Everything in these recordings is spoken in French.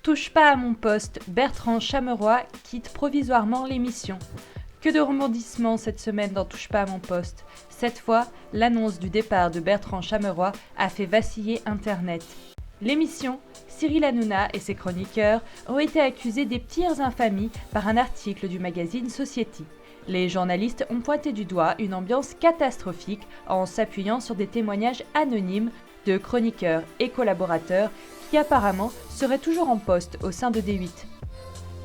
Touche pas à mon poste, Bertrand Chameroy quitte provisoirement l'émission. Que de rebondissements cette semaine dans Touche pas à mon poste. Cette fois, l'annonce du départ de Bertrand Chameroy a fait vaciller Internet. L'émission, Cyril Hanouna et ses chroniqueurs ont été accusés des pires infamies par un article du magazine Society. Les journalistes ont pointé du doigt une ambiance catastrophique en s'appuyant sur des témoignages anonymes de chroniqueurs et collaborateurs qui apparemment seraient toujours en poste au sein de D8.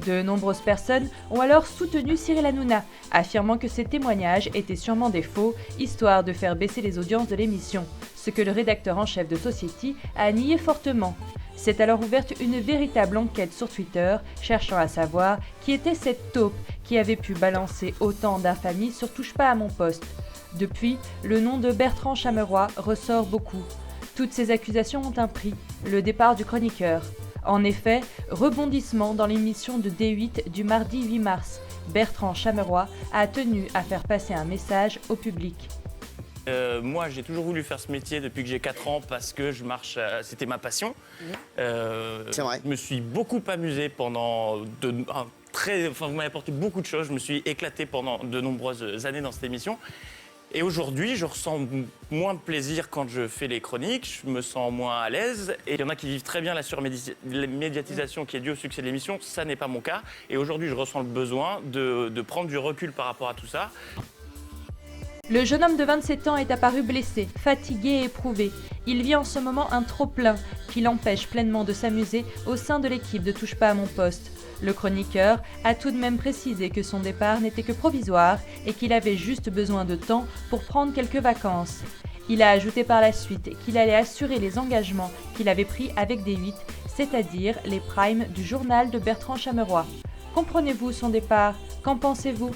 De nombreuses personnes ont alors soutenu Cyril Hanouna, affirmant que ces témoignages étaient sûrement des faux, histoire de faire baisser les audiences de l'émission, ce que le rédacteur en chef de Society a nié fortement. S'est alors ouverte une véritable enquête sur Twitter, cherchant à savoir qui était cette taupe qui avait pu balancer autant d'infamies sur Touche pas à mon poste. Depuis, le nom de Bertrand Chameroy ressort beaucoup. Toutes ces accusations ont un prix, le départ du chroniqueur. En effet, rebondissement dans l'émission de D8 du mardi 8 mars. Bertrand Chameroy a tenu à faire passer un message au public. Moi, j'ai toujours voulu faire ce métier depuis que j'ai 4 ans parce que je marche, c'était ma passion. C'est vrai. Je me suis beaucoup amusé pendant vous m'avez apporté beaucoup de choses. Je me suis éclaté pendant de nombreuses années dans cette émission. Et aujourd'hui, je ressens moins de plaisir quand je fais les chroniques, je me sens moins à l'aise. Et il y en a qui vivent très bien la surmédiatisation qui est due au succès de l'émission. Ça n'est pas mon cas. Et aujourd'hui, je ressens le besoin de prendre du recul par rapport à tout ça. Le jeune homme de 27 ans est apparu blessé, fatigué et éprouvé. Il vit en ce moment un trop-plein qui l'empêche pleinement de s'amuser au sein de l'équipe de Touche pas à mon poste. Le chroniqueur a tout de même précisé que son départ n'était que provisoire et qu'il avait juste besoin de temps pour prendre quelques vacances. Il a ajouté par la suite qu'il allait assurer les engagements qu'il avait pris avec D8, c'est-à-dire les primes du journal de Bertrand Chameroy. Comprenez-vous son départ? Qu'en pensez-vous?